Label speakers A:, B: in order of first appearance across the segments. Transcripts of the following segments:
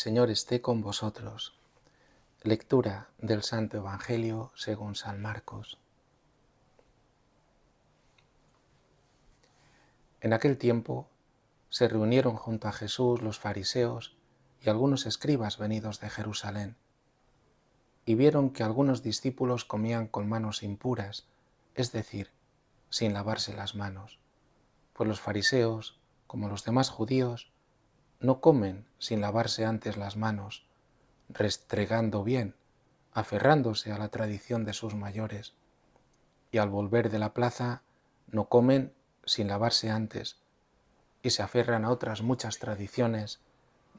A: Señor esté con vosotros. Lectura del Santo Evangelio según San Marcos. En aquel tiempo se reunieron junto a Jesús los fariseos y algunos escribas venidos de Jerusalén, y vieron que algunos discípulos comían con manos impuras, es decir, sin lavarse las manos, pues los fariseos, como los demás judíos, no comen sin lavarse antes las manos, restregando bien, aferrándose a la tradición de sus mayores, y al volver de la plaza no comen sin lavarse antes, y se aferran a otras muchas tradiciones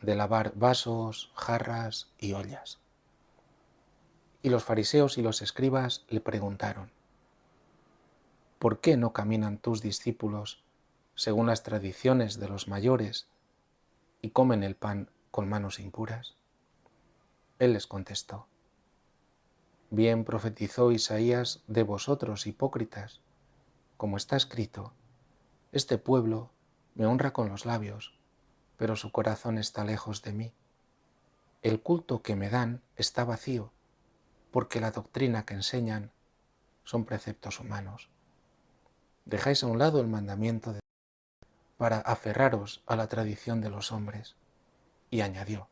A: de lavar vasos, jarras y ollas. Y los fariseos y los escribas le preguntaron: ¿por qué no caminan tus discípulos según las tradiciones de los mayores y comen el pan con manos impuras? Él les contestó: bien profetizó Isaías de vosotros, hipócritas, como está escrito: este pueblo me honra con los labios, pero su corazón está lejos de mí. El culto que me dan está vacío, porque la doctrina que enseñan son preceptos humanos. Dejáis a un lado el mandamiento de Dios para aferraros a la tradición de los hombres. Y añadió: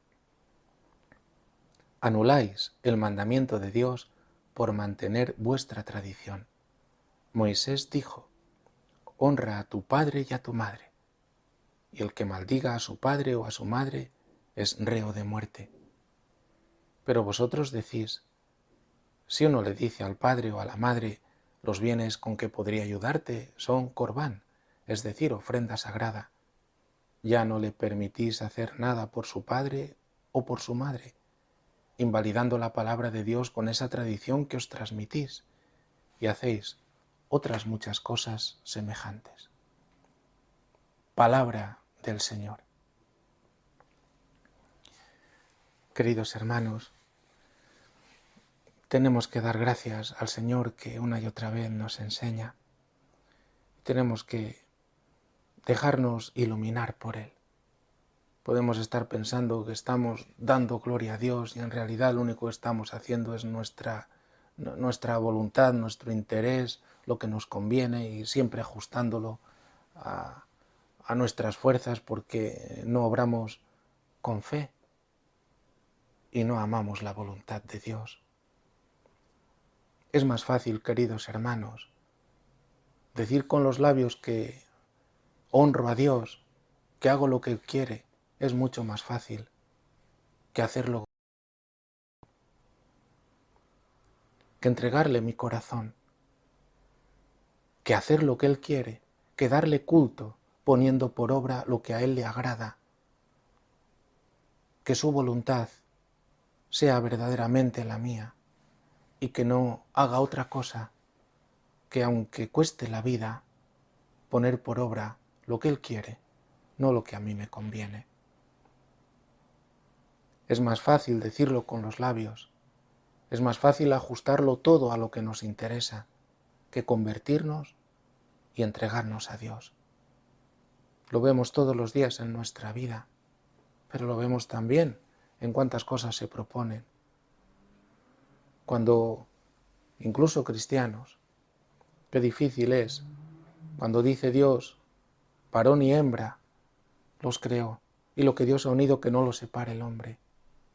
A: anuláis el mandamiento de Dios por mantener vuestra tradición. Moisés dijo: honra a tu padre y a tu madre, y el que maldiga a su padre o a su madre es reo de muerte. Pero vosotros decís: si uno le dice al padre o a la madre, los bienes con que podría ayudarte son corbán, es decir, ofrenda sagrada, ya no le permitís hacer nada por su padre o por su madre, invalidando la palabra de Dios con esa tradición que os transmitís, y hacéis otras muchas cosas semejantes. Palabra del Señor. Queridos hermanos, tenemos que dar gracias al Señor que una y otra vez nos enseña. Tenemos que dejarnos iluminar por Él. Podemos estar pensando que estamos dando gloria a Dios y en realidad lo único que estamos haciendo es nuestra voluntad, nuestro interés, lo que nos conviene, y siempre ajustándolo a nuestras fuerzas, porque no obramos con fe y no amamos la voluntad de Dios. Es más fácil, queridos hermanos, decir con los labios que honro a Dios, que hago lo que Él quiere, es mucho más fácil que hacerlo, que entregarle mi corazón, que hacer lo que Él quiere, que darle culto poniendo por obra lo que a Él le agrada, que su voluntad sea verdaderamente la mía y que no haga otra cosa que, aunque cueste la vida, poner por obra lo que Él quiere, no lo que a mí me conviene. Es más fácil decirlo con los labios, es más fácil ajustarlo todo a lo que nos interesa, que convertirnos y entregarnos a Dios. Lo vemos todos los días en nuestra vida, pero lo vemos también en cuántas cosas se proponen. Cuando, incluso cristianos, qué difícil es, cuando dice Dios, varón y hembra los creó, y lo que Dios ha unido que no lo separe el hombre.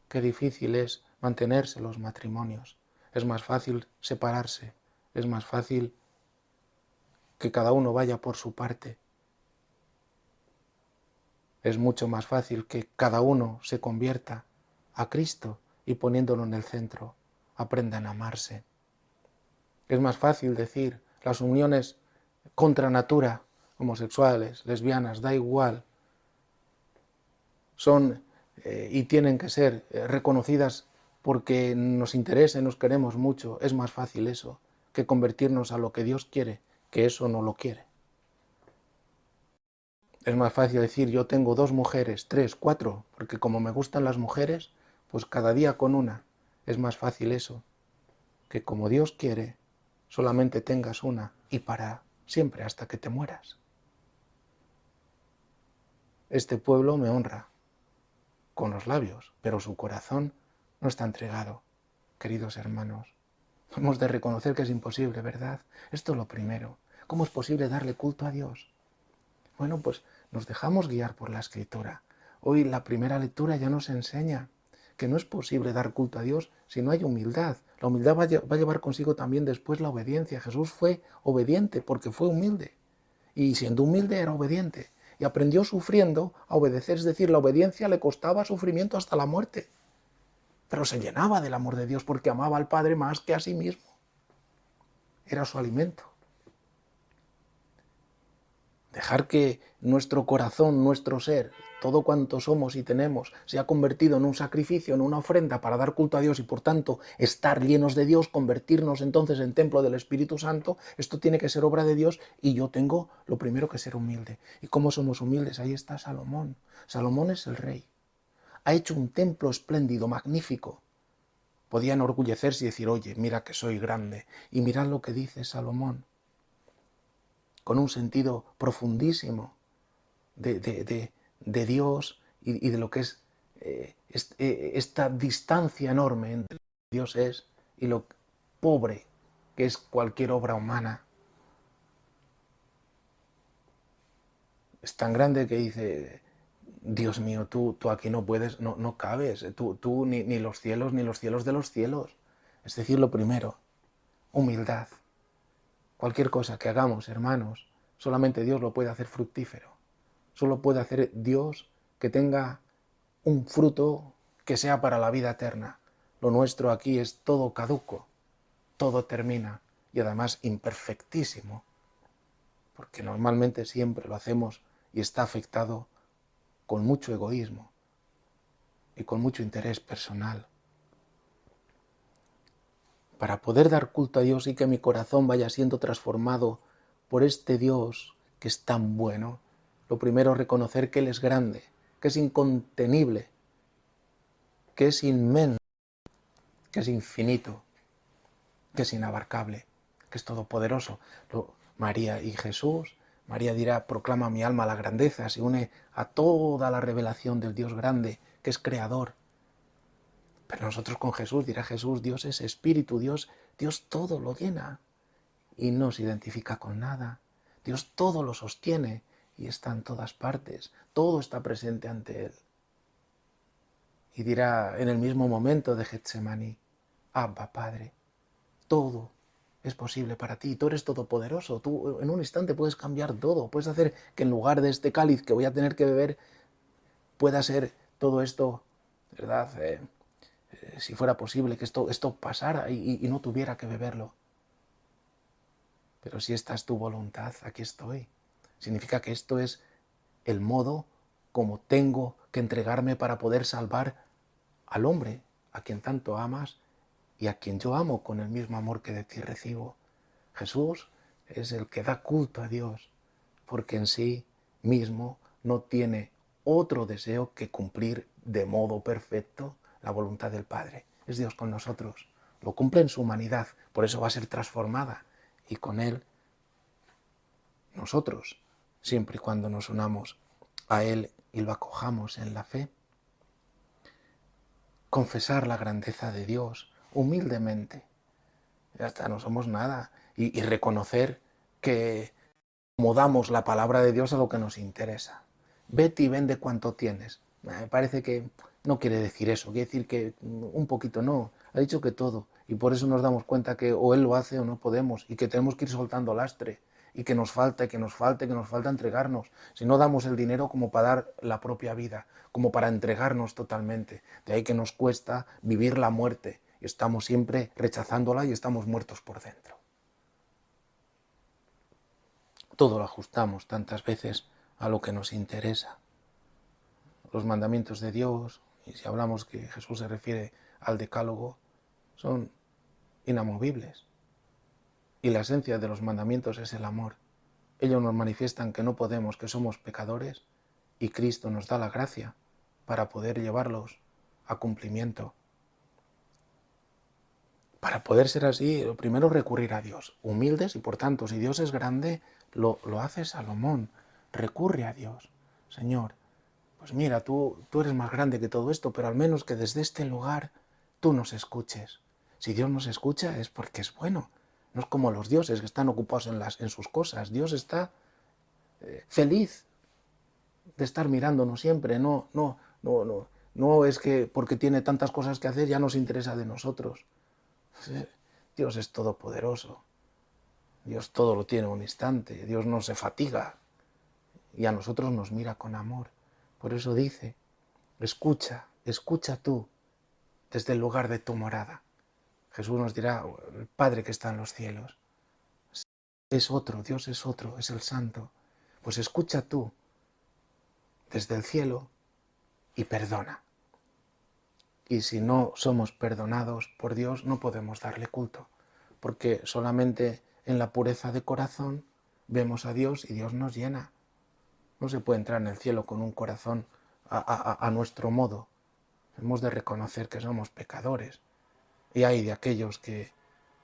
A: Qué difícil es mantenerse los matrimonios. Es más fácil separarse, es más fácil que cada uno vaya por su parte. Es mucho más fácil que cada uno se convierta a Cristo y poniéndolo en el centro, aprendan a amarse. Es más fácil decir las uniones contra natura, homosexuales, lesbianas, da igual, son y tienen que ser reconocidas porque nos interesa y nos queremos mucho. Es más fácil eso que convertirnos a lo que Dios quiere, que eso no lo quiere. Es más fácil decir yo tengo 2 mujeres, 3, 4, porque como me gustan las mujeres, pues cada día con una. Es más fácil eso, que como Dios quiere, solamente tengas una y para siempre hasta que te mueras. Este pueblo me honra, con los labios, pero su corazón no está entregado. Queridos hermanos, hemos de reconocer que es imposible, ¿verdad? Esto es lo primero. ¿Cómo es posible darle culto a Dios? Bueno, pues nos dejamos guiar por la Escritura. Hoy la primera lectura ya nos enseña que no es posible dar culto a Dios si no hay humildad. La humildad va a llevar consigo también después la obediencia. Jesús fue obediente porque fue humilde. Y siendo humilde era obediente. Y aprendió sufriendo a obedecer, es decir, la obediencia le costaba sufrimiento hasta la muerte. Pero se llenaba del amor de Dios porque amaba al Padre más que a sí mismo. Era su alimento. Dejar que nuestro corazón, nuestro ser, todo cuanto somos y tenemos, se ha convertido en un sacrificio, en una ofrenda para dar culto a Dios y por tanto estar llenos de Dios, convertirnos entonces en templo del Espíritu Santo, esto tiene que ser obra de Dios y yo tengo lo primero que ser humilde. ¿Y cómo somos humildes? Ahí está Salomón. Salomón es el rey. Ha hecho un templo espléndido, magnífico. Podía enorgullecerse y decir, oye, mira que soy grande. Y mirad lo que dice Salomón, con un sentido profundísimo de Dios y de lo que es esta distancia enorme entre lo que Dios es y lo pobre que es cualquier obra humana. Es tan grande que dice, Dios mío, tú aquí no puedes, no cabes, tú ni los cielos ni los cielos de los cielos. Es decir, lo primero, humildad. Cualquier cosa que hagamos, hermanos, solamente Dios lo puede hacer fructífero. Solo puede hacer Dios que tenga un fruto que sea para la vida eterna. Lo nuestro aquí es todo caduco, todo termina y además imperfectísimo, porque normalmente siempre lo hacemos y está afectado con mucho egoísmo y con mucho interés personal. Para poder dar culto a Dios y que mi corazón vaya siendo transformado por este Dios que es tan bueno, lo primero es reconocer que Él es grande, que es incontenible, que es inmenso, que es infinito, que es inabarcable, que es todopoderoso. María y Jesús, María dirá, proclama mi alma la grandeza, se une a toda la revelación del Dios grande, que es creador. Pero nosotros con Jesús, dirá Jesús, Dios es espíritu, Dios todo lo llena y no se identifica con nada. Dios todo lo sostiene y está en todas partes, todo está presente ante Él. Y dirá en el mismo momento de Getsemaní, Abba, Padre, todo es posible para ti, tú eres todopoderoso, tú en un instante puedes cambiar todo, puedes hacer que en lugar de este cáliz que voy a tener que beber, pueda ser todo esto, ¿verdad? Si fuera posible que esto pasara y no tuviera que beberlo. Pero si esta es tu voluntad, aquí estoy. Significa que esto es el modo como tengo que entregarme para poder salvar al hombre, a quien tanto amas y a quien yo amo con el mismo amor que de ti recibo. Jesús es el que da culto a Dios, porque en sí mismo no tiene otro deseo que cumplir de modo perfecto la voluntad del Padre. Es Dios con nosotros, lo cumple en su humanidad, por eso va a ser transformada y con Él nosotros, siempre y cuando nos unamos a Él y lo acojamos en la fe. Confesar la grandeza de Dios humildemente, ya está, no somos nada, y reconocer que acomodamos la palabra de Dios a lo que nos interesa. Vete y vende cuanto tienes. Me parece que no quiere decir eso, quiere decir que un poquito no, ha dicho que todo, y por eso nos damos cuenta que o Él lo hace o no podemos, y que tenemos que ir soltando lastre, y que nos falta, y que nos falta, y que nos falta entregarnos. Si no damos el dinero como para dar la propia vida, como para entregarnos totalmente. De ahí que nos cuesta vivir la muerte, y estamos siempre rechazándola y estamos muertos por dentro. Todo lo ajustamos tantas veces a lo que nos interesa. Los mandamientos de Dios, y si hablamos que Jesús se refiere al decálogo, son inamovibles. Y la esencia de los mandamientos es el amor. Ellos nos manifiestan que no podemos, que somos pecadores, y Cristo nos da la gracia para poder llevarlos a cumplimiento. Para poder ser así, lo primero es recurrir a Dios, humildes, y por tanto, si Dios es grande, lo hace Salomón, recurre a Dios. Señor, pues mira, tú eres más grande que todo esto, pero al menos que desde este lugar tú nos escuches. Si Dios nos escucha es porque es bueno. No es como los dioses que están ocupados en sus cosas. Dios está feliz de estar mirándonos siempre. No es que porque tiene tantas cosas que hacer ya nos interesa de nosotros. Dios es todopoderoso. Dios todo lo tiene en un instante. Dios no se fatiga y a nosotros nos mira con amor. Por eso dice, escucha tú desde el lugar de tu morada. Jesús nos dirá, el Padre que está en los cielos. Es otro, Dios es otro, es el Santo. Pues escucha tú desde el cielo y perdona. Y si no somos perdonados por Dios, no podemos darle culto, porque solamente en la pureza de corazón vemos a Dios y Dios nos llena. No se puede entrar en el cielo con un corazón a nuestro modo. Hemos de reconocer que somos pecadores. Y hay de aquellos que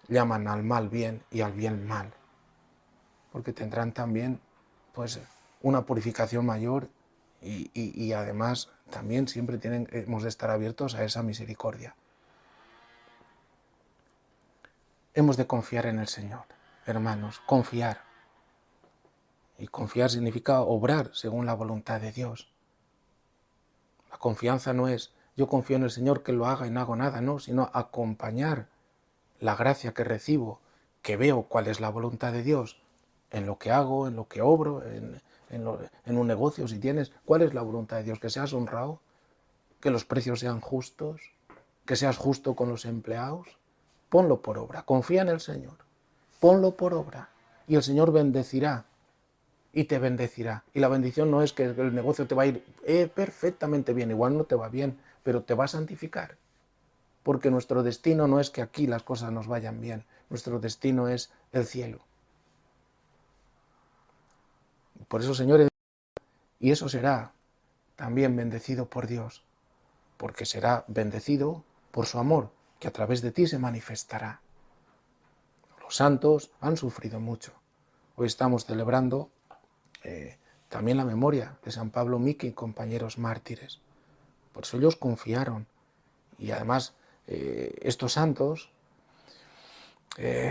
A: llaman al mal bien y al bien mal, porque tendrán también pues una purificación mayor y además también siempre hemos de estar abiertos a esa misericordia. Hemos de confiar en el Señor, hermanos, confiar. Y confiar significa obrar según la voluntad de Dios. La confianza no es yo confío en el Señor que lo haga y no hago nada, no, sino acompañar la gracia que recibo, que veo cuál es la voluntad de Dios, en lo que hago, en lo que obro, en un negocio, si tienes, cuál es la voluntad de Dios, que seas honrado, que los precios sean justos, que seas justo con los empleados. Ponlo por obra, confía en el Señor, ponlo por obra y el Señor bendecirá y te bendecirá. Y la bendición no es que el negocio te va a ir perfectamente bien, igual no te va bien, pero te va a santificar. Porque nuestro destino no es que aquí las cosas nos vayan bien, nuestro destino es el cielo. Por eso, Señor, y eso será también bendecido por Dios, porque será bendecido por su amor, que a través de ti se manifestará. Los santos han sufrido mucho. Hoy estamos celebrando también la memoria de San Pablo Miki y compañeros mártires. Por eso ellos confiaron. Y además, estos santos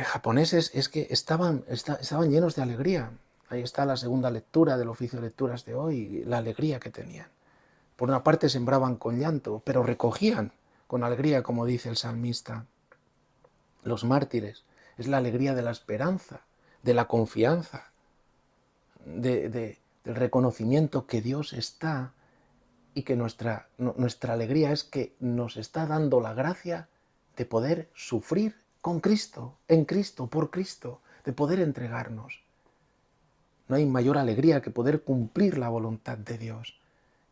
A: japoneses es que estaban llenos de alegría. Ahí está la segunda lectura del oficio de lecturas de hoy, la alegría que tenían. Por una parte sembraban con llanto, pero recogían con alegría, como dice el salmista. Los mártires es la alegría de la esperanza, de la confianza, del reconocimiento que Dios está y que nuestra alegría es que nos está dando la gracia de poder sufrir con Cristo, en Cristo, por Cristo, de poder entregarnos. No hay mayor alegría que poder cumplir la voluntad de Dios.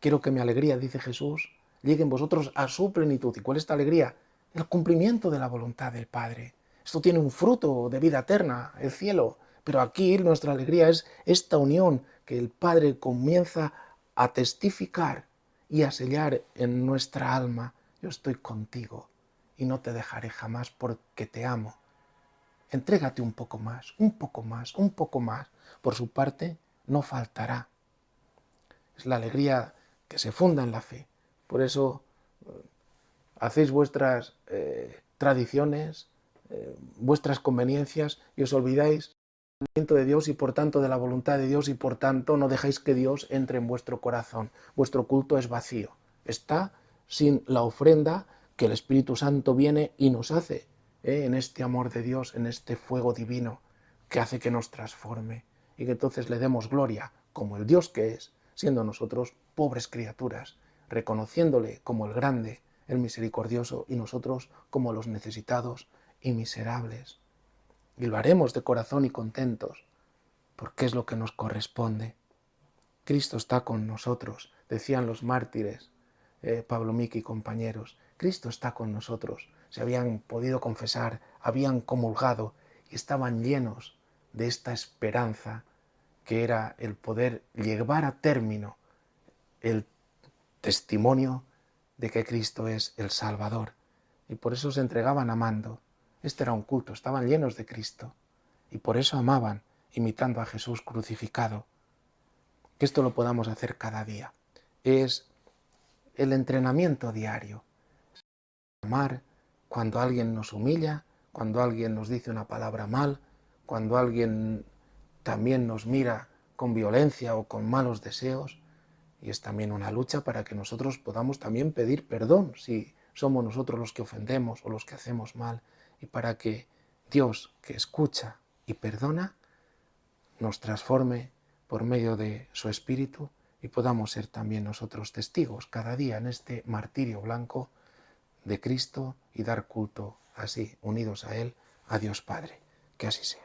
A: Quiero que mi alegría, dice Jesús, llegue en vosotros a su plenitud. ¿Y cuál es esta alegría? El cumplimiento de la voluntad del Padre. Esto tiene un fruto de vida eterna, el cielo. Pero aquí nuestra alegría es esta unión que el Padre comienza a testificar y a sellar en nuestra alma. Yo estoy contigo y no te dejaré jamás porque te amo. Entrégate un poco más, un poco más, un poco más. Por su parte, no faltará. Es la alegría que se funda en la fe. Por eso hacéis vuestras tradiciones, vuestras conveniencias y os olvidáis de Dios y por tanto de la voluntad de Dios y por tanto no dejáis que Dios entre en vuestro corazón. Vuestro culto es vacío. Está sin la ofrenda que el Espíritu Santo viene y nos hace en este amor de Dios, en este fuego divino que hace que nos transforme y que entonces le demos gloria como el Dios que es, siendo nosotros pobres criaturas, reconociéndole como el grande, el misericordioso y nosotros como los necesitados y miserables. Y lo haremos de corazón y contentos, porque es lo que nos corresponde. Cristo está con nosotros, decían los mártires, Pablo Miki y compañeros. Cristo está con nosotros. Se habían podido confesar, habían comulgado y estaban llenos de esta esperanza que era el poder llevar a término el testimonio de que Cristo es el Salvador. Y por eso se entregaban amando. Este era un culto, estaban llenos de Cristo. Y por eso amaban, imitando a Jesús crucificado. Que esto lo podamos hacer cada día. es el entrenamiento diario. Amar cuando alguien nos humilla, cuando alguien nos dice una palabra mal, cuando alguien también nos mira con violencia o con malos deseos. Y es también una lucha para que nosotros podamos también pedir perdón si somos nosotros los que ofendemos o los que hacemos mal, y para que Dios, que escucha y perdona, nos transforme por medio de su Espíritu y podamos ser también nosotros testigos cada día en este martirio blanco de Cristo y dar culto así, unidos a Él, a Dios Padre. Que así sea.